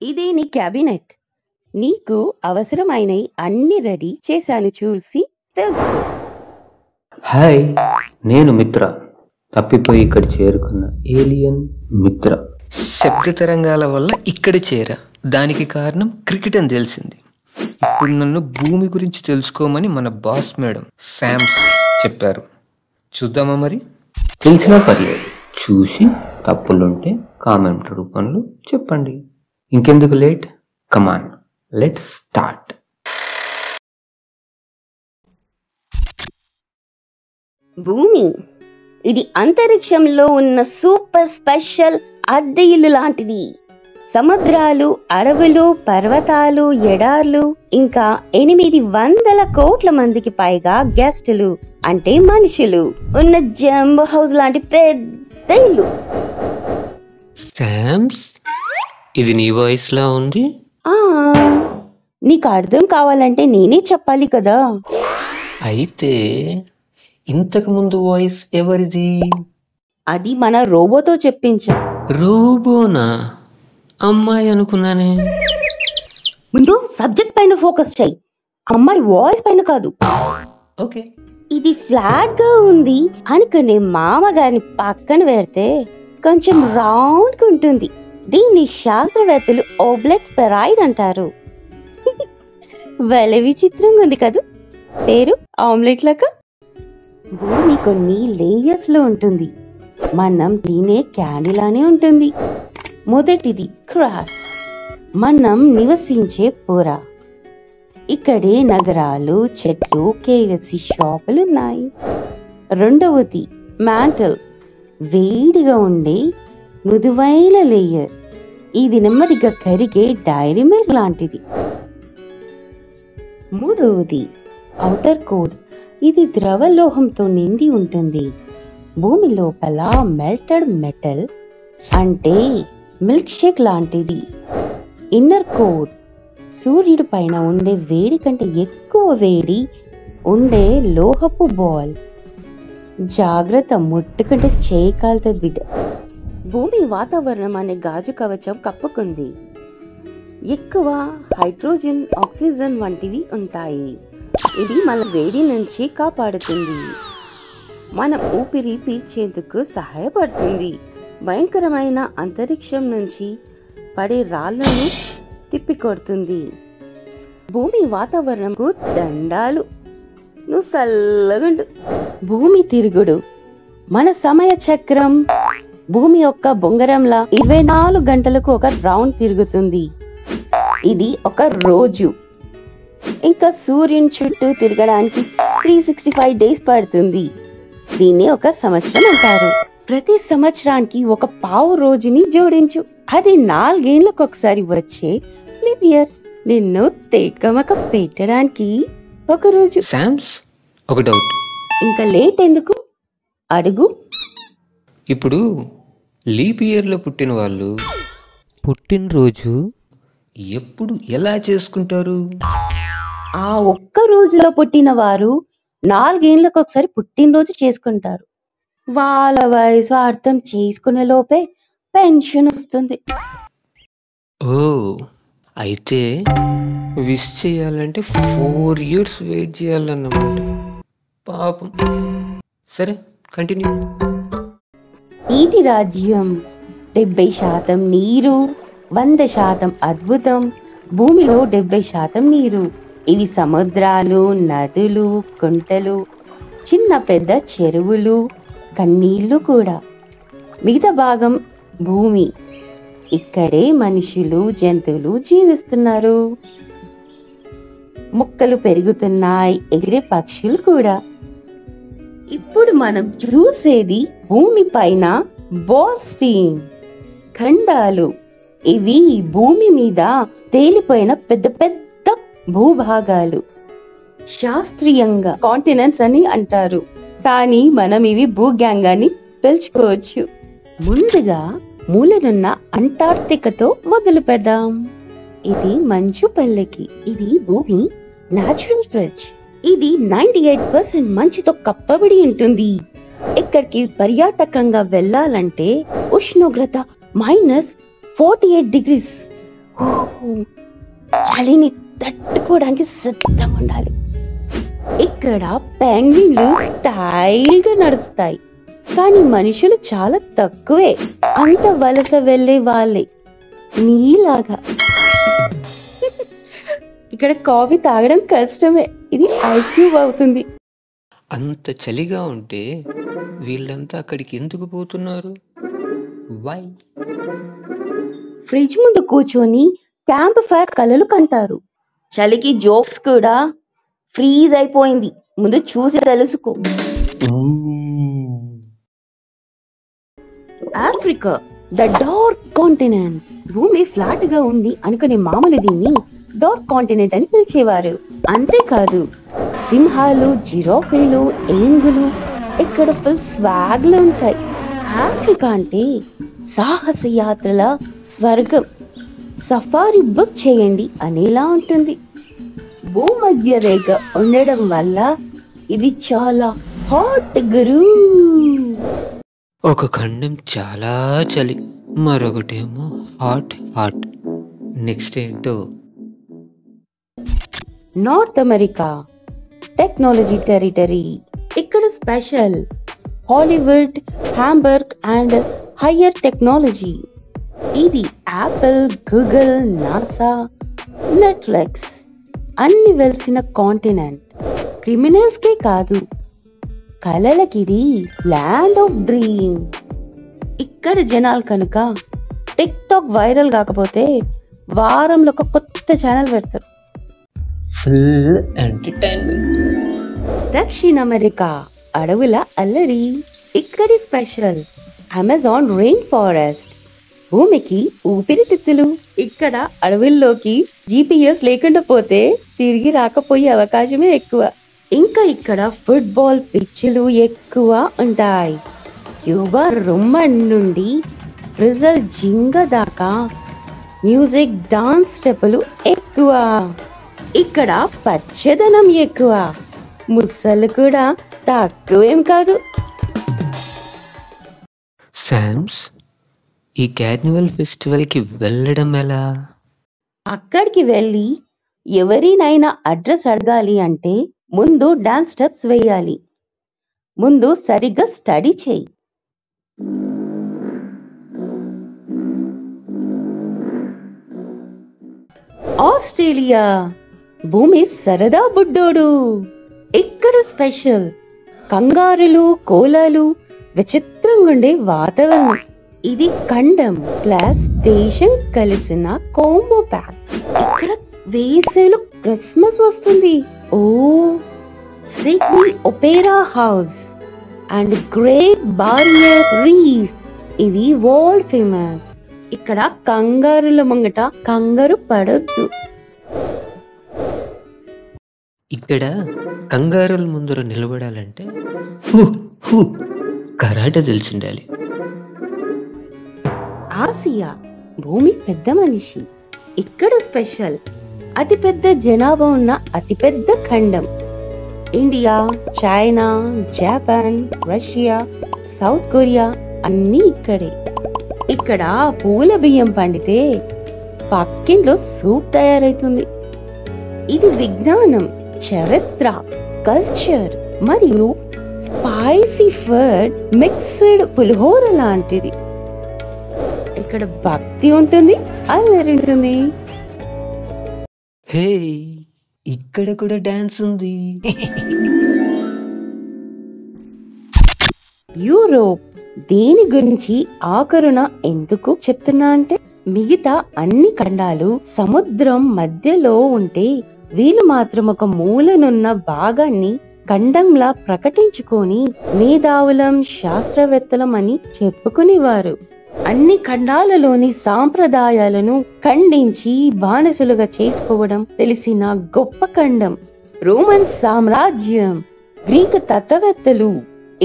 ఇదే నీ క్యాబినెట్. నీకు అవసరమైనవి అన్ని రెడీ చేశాను, చూసి తెలుసుకో. హాయ్, నేను మిత్ర. తప్పిపోయి ఇక్కడ చేరుకున్న ఏలియన్ మిత్ర. శబ్ద తరంగాల వల్ల ఇక్కడ చేరా. దానికి కారణం క్రికెట్ అని తెలిసింది. ఇప్పుడు నన్ను భూమి గురించి తెలుసుకోమని మన బాస్ మేడం శామ్స్ చెప్పారు. చూద్దామా మరి? తెలిసినా పర్లేదు, చూసి తప్పులుంటే కామెంట్ రూపంలో చెప్పండి. ఇంకెందుకు లేట్, కమాన్ లెట్స్ స్టార్ట్. భూమి ఇది అంతరిక్షంలో ఉన్న సూపర్ స్పెషల్ అద్దె ఇల్లు లాంటిది. సముద్రాలు, అడవులు, పర్వతాలు, ఎడార్లు, ఇంకా 800 కోట్ల మందికి పైగా గెస్టులు అంటే మనుషులు ఉన్న జంబో హౌస్ లాంటి పెద్ద ఇల్లు. శామ్స్, ఇది నీ వాయిస్ లా ఉంది. నీకు అర్థం కావాలంటే నేనే చెప్పాలి కదా. అయితే ఇంతకు ముందు వాయిస్ ఎవరిది? అది మన రోబోతో చెప్పించా. రోబోనా? అమ్మాయి అనుకున్నానే. ముందు సబ్జెక్ట్ పైన ఫోకస్ చెయ్యి, అమ్మాయి వాయిస్ పైన కాదు. ఓకే. ఇది ఫ్లాట్ గా ఉంది అనుకునే మామగారిని పక్కన పెడితే కొంచెం రౌండ్ గా ఉంటుంది. దీన్ని శాస్త్రవేత్తలు ఓబ్లెట్ స్పెరాయిడ్ అంటారు. భలే విచిత్రంగా ఉంది కదా పేరు, ఆమ్లెట్ లాగా. భూమి కొన్ని లేయర్స్ లో ఉంటుంది. మనం తినే క్యాండీలానే ఉంటుంది. మొదటిది క్రాస్ట్, మనం నివసించే పొర. ఇక్కడే నగరాలు, చెట్లు, కేఎఫ్సి షాపులు ఉన్నాయి. రెండవది మ్యాంటల్, వేడిగా ఉండే మృదువైన లేయర్. ఇది నెమ్మదిగా కరిగే డైరీ మిల్క్ లాంటిది. మూడవది ఔటర్ కోర్, ఇది ద్రవలోహంతో నిండి ఉంటుంది. భూమి లోపల మెల్టెడ్ మెటల్ అంటే మిల్క్ షేక్ లాంటిది. ఇన్నర్ కోర్, సూర్యుడి పైన ఉండే వేడి కంటే ఎక్కువ వేడి ఉండే లోహపు బాల్. జాగ్రత్త, ముట్టుకంటే చేయి కాలుతుంది బిడ్డ. భూమి వాతావరణం అనే గాజు కవచం కప్పుకుంది. ఎక్కువ హైడ్రోజన్, ఆక్సిజన్ వంటివి ఉంటాయి. ఇది మన వేడి నుంచి కాపాడుతుంది. మన ఊపిరి పీల్చేందుకు సహాయపడుతుంది. భయంకరమైన అంతరిక్షం నుంచి పడే రాళ్లను తిప్పికొడుతుంది. భూమి వాతావరణంకు దండాలు. నువ్వు చల్లగుండు. భూమి తిరుగుడు, మన సమయ చక్రం భూమి యొక్క బొంగరంలా 24 గంటలకు ఒక రౌండ్ తిరుగుతుంది. ఇది ఒక రోజు. ఇంకా సూర్యుని చుట్టూ తిరగడానికి 365 డేస్ పడుతుంది. దీన్ని ఒక సంవత్సరం అంటారు. ప్రతి సంవత్సరానికి ఒక పావు రోజుని జోడించు. అది 4 ఏళ్లకు ఒకసారి వచ్చే లీప్ ఇయర్. నిన్ను తెగమక పెట్టడానికి ఒక రోజు. శామ్స్, ఒక డౌట్. ఇంకా లేట్ ఎందుకు, అడుగు. ఇప్పుడు లీప్ ఇయర్లో పుట్టిన వాళ్ళు పుట్టినరోజు ఎప్పుడు ఎలా చేసుకుంటారు? ఆ ఒక్క రోజులో పుట్టిన వారు 4 ఏళ్లకు ఒకసారి పుట్టినరోజు చేసుకుంటారు. వాళ్ళ వయసు అర్థం చేసుకునే లోపే పెన్షన్ వస్తుంది. ఓ, అయితే విష్ చేయాలంటే 4 years వెయిట్ చేయాలన్నమాట. పాపం. సరే, కంటిన్యూ. నీటి రాజ్యం 70% నీరు, 100% అద్భుతం. భూమిలో 70% నీరు. ఇవి సముద్రాలు, నదులు, కుంటలు, చిన్న పెద్ద చెరువులు, కన్నీళ్లు కూడా. మిగతా భాగం భూమి. ఇక్కడే మనుషులు, జంతువులు జీవిస్తున్నారు. మొక్కలు పెరుగుతున్నాయి, ఎగిరే పక్షులు కూడా. ఇప్పుడు మనం చూసేది భూమి పైన బాల్స్టీన్ ఖండాలు. ఇవి భూమి మీద తేలిపోయిన పెద్ద పెద్ద భూభాగాలు. శాస్త్రీయంగా కాంటినెంట్స్ అని అంటారు, కానీ మనం ఇవి భూగ్యాంగాన్ని పిలుచుకోవచ్చు. ముందుగా మూలనున్న అంటార్క్టికాతో మొదలు పెడదాం. ఇది మంచు పల్లెకి. ఇది భూమి న్యాచురల్ ఫ్రిడ్జ్. ఇది 98% మంచుతో కప్పబడి ఉంటుంది. ఇక్కడికి పర్యాటకంగా వెళ్ళాలంటే ఉష్ణోగ్రత -48 degrees చలిని తట్టుకోవడానికి సిద్ధంగా ఉండాలి. ఇక్కడ పెంగ్విన్లు స్టైల్ గా నడుస్తాయి, కానీ మనుషులు చాలా తక్కువే. అంత వలస వెళ్లే వాళ్ళే నీలాగా. ఇక్కడ కాఫీ తాగడం కష్టమే, ఇది ఐస్ క్యూబ్ అవుతుంది. అంత చలిగా ఉంటే వీళ్ళంతా అక్కడికి ఎందుకు పోతున్నారు? వై? ఫ్రిడ్జ్ ముందు కూర్చొని క్యాంప్ ఫైర్ కలలు కంటారు. చలికి జోక్స్ కూడా ఫ్రీజ్ అయిపోయింది, ముందు చూసి తెలుసుకో. Africa, the dark continent. భూమి ఫ్లాట్ గా ఉంది అనుకునే మామూలు దీన్ని డార్క్ కాంటినెంట్ అని పిలిచేవారు. అంతేకాదు, సింహాలు, జిరాఫీలు, ఏనుగులు ఇక్కడ ఫుల్ స్వాగ్ లో ఉంటాయి. ఆఫ్రికా అంటే సాహస యాత్రల స్వర్గం. సఫారీ బుక్ చేయండి అనేలా ఉంటుంది. భూమధ్య రేఖ ఉండడం వల్ల ఇది చాలా హాట్ గురు. ఒక ఖండం చాలా చలి, మరొకటేమో హాట్ హాట్. నెక్స్ట్ ఏంటో? North America, technology territory. ఇక్కడ special Hollywood, hamburger and higher technology. ఇది యాపిల్, గూగుల్, నాసా, నెట్ఫ్లిక్స్ అన్ని వెలిసిన కాంటినెంట్. క్రిమినల్స్ కే కాదు, కలలకిది ల్యాండ్ ఆఫ్ డ్రీమ్. ఇక్కడ జనాలు కనుక టిక్ టాక్ వైరల్ కాకపోతే వారంలో ఒక కొత్త ఛానల్ పెడతారు. Full entertainment. దక్షిణ అమెరికా, అడవుల అల్లరి. ఇక్కడి స్పెషల్ అమెజాన్ రెయిన్ ఫారెస్ట్, భూమికి ఊపిరితిత్తులు. ఇక్కడ అడవుల్లోకి GPS లేకుండా పోతే తిరిగి రాకపోయే అవకాశమే ఎక్కువ. ఇంకా ఇక్కడ ఫుట్బాల్ పిచ్చులు ఎక్కువ ఉంటాయి. క్యూబా రొమ్మన్ నుండి బ్రెజిల్ జింగ దాకా మ్యూజిక్, డాన్స్ స్టెప్పులు ఎక్కువ. ఇక్కడ పచ్చదనం ఎక్కువ, ముసళ్ళు కూడా తక్కువేం కాదు. శామ్స్, ఈ కార్నివల్ ఫెస్టివల్కి వెళ్ళడం ఎలా? అక్కడికి వెళ్ళి ఎవరినైనా అడ్రస్ అడగాలి అంటే ముందు డాన్స్ స్టెప్స్ వేయాలి. ముందు సరిగ్గా స్టడీ చేయి. ఆస్ట్రేలియా, భూమి సరదా బుడ్డోడు. ఇక్కడ స్పెషల్ కంగారులు, కోలాలు, విచిత్రంగా ఉండే వాతావరణం. ఇది ఖండం ప్లస్ దేశం కలిసిన కోంబో ప్యాక్. ఇక్కడ వేసవిలో క్రిస్మస్ వస్తుంది. ఓ, Sydney opera house and great barrier reef, ఇది వరల్డ్ ఫేమస్. ఇక్కడ కంగారుల ముంగట కంగారు పడొద్దు. ఇక్కడ కంగారుల ముందర నిలబడాలంటే కరాటే తెలిసిండాలి. ఆసియా, భూమి పెద్ద మనిషి. ఇక్కడ స్పెషల్ అతిపెద్ద జనాభా ఉన్న అతిపెద్ద ఖండం. India, China, Japan, Russia, south Korea అన్నీ ఇక్కడే. ఇక్కడ పూల బియ్యం పండితే పక్కింట్లో సూప్ తయారైతుంది. ఇది విజ్ఞానం, చరిత్ర, కల్చర్ మరియు స్పైసీ ఫుడ్ మిక్స్డ్ పులిహోర లాంటిది. ఇక్కడ భక్తి ఉంటుంది, అల్లరి ఉంటుంది. హే, ఇక్కడ కూడా డాన్స్ ఉంది. యూరోప్, దీని గురించి ఆఖరున ఎందుకు చెప్తున్నా అంటే, మిగతా అన్ని ఖండాలు సముద్రం మధ్యలో ఉంటే వీళ్ళు మాత్రం ఒక మూలనున్న భాగాన్ని ఖండంలా ప్రకటించుకొని మేధావులం, శాస్త్రవేత్తలం అని చెప్పుకునేవారు. అన్ని ఖండాలలోని సాంప్రదాయాలను ఖండించి బానిసలుగా చేసుకోవడం తెలిసిన గొప్ప ఖండం. రోమన్ సామ్రాజ్యం, గ్రీక్ తత్వవేత్తలు,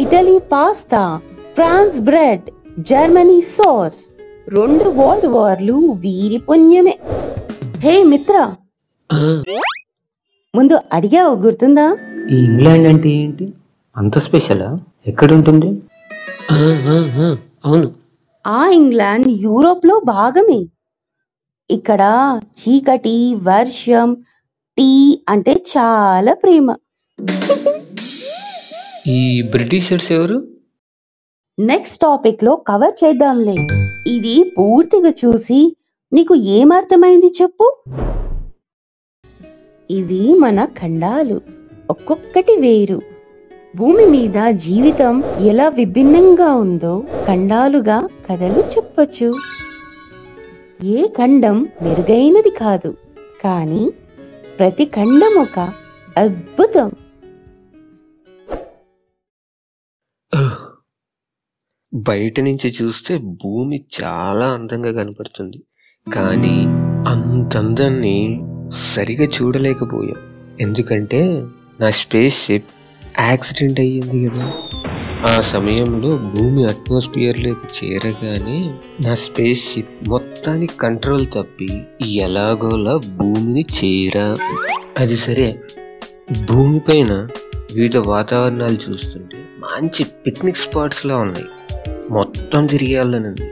Italy pasta, France bread, Germany sauce, 2 world వార్లు వీరి పుణ్యమే. హే మిత్ర, ముందు అడిగావు గుర్తుందా? ఈ ఇంగ్లాండ్ అంటే ఏంటి? అంత స్పెషలా? ఎక్కడుంటుంది? అవును, ఆ ఇంగ్లాండ్ యూరోప్ లో భాగమే. ఇక్కడ చీకటి, వర్షం, టీ అంటే చాలా ప్రేమ. ఈ బ్రిటిషర్స్ ఎవరు? నెక్స్ట్ టాపిక్ లో కవర్ చేద్దాంలే. ఇది పూర్తిగా చూసి నీకు ఏమర్థమైంది చెప్పు. ఇవి మన ఖండాలు, ఒక్కొక్కటి వేరు. భూమి మీద జీవితం ఎలా విభిన్నంగా ఉందో ఖండాలుగా కథలు చెప్పొచ్చు. ఏ ఖండం మెరుగైనది కాదు, కానీ ప్రతి ఖండం ఒక అద్భుతం. బయట నుంచి చూస్తే భూమి చాలా అందంగా కనపడుతుంది, కానీ అంత అందాన్ని సరిగా చూడలేకపోయాం. ఎందుకంటే నా స్పేస్ షిప్ యాక్సిడెంట్ అయ్యింది కదా. ఆ సమయంలో భూమి అట్మాస్ఫియర్లోకి చేరగానే నా స్పేస్ షిప్ మొత్తానికి కంట్రోల్ తప్పి ఎలాగోలా భూమిని అది సరే, భూమిపైన వివిధ వాతావరణాలు చూస్తుంటే మంచి పిక్నిక్ స్పాట్స్లా ఉన్నాయి. మొత్తం తిరిగేయాలనుంది,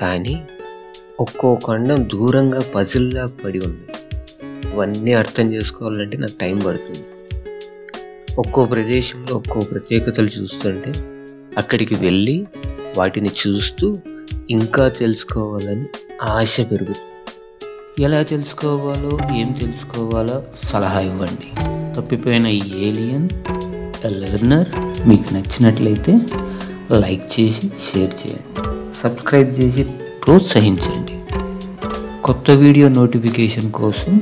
కానీ ఒక్కో ఖండం దూరంగా పజిల్లా పడి ఉంది. ఇవన్నీ అర్థం చేసుకోవాలంటే నాకు టైం పడుతుంది. ఒక్కో ప్రదేశంలో ఒక్కో ప్రత్యేకతలు చూస్తుంటే అక్కడికి వెళ్ళి వాటిని చూస్తూ ఇంకా తెలుసుకోవాలని ఆశ పెరుగుతుంది. ఎలా తెలుసుకోవాలో, ఏం తెలుసుకోవాలో సలహా ఇవ్వండి. తప్పిపోయిన ఈ ఏలియన్ లెర్నర్ మీకు నచ్చినట్లయితే లైక్ చేసి షేర్ చేయండి, సబ్స్క్రైబ్ చేసి ప్రోత్సహించండి. కొత్త వీడియో నోటిఫికేషన్ కోసం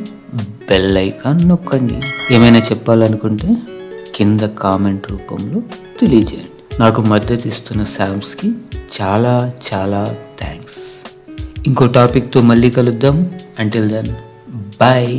బెల్ ఐకాన్ నొక్కండి. ఏమైనా చెప్పాలనుకుంటే కింద కామెంట్ రూపంలో తెలియజేయండి. నాకు మద్దతు ఇస్తున్న శామ్స్కి చాలా చాలా థ్యాంక్స్. ఇంకో టాపిక్తో మళ్ళీ కలుద్దాం. Until then bye.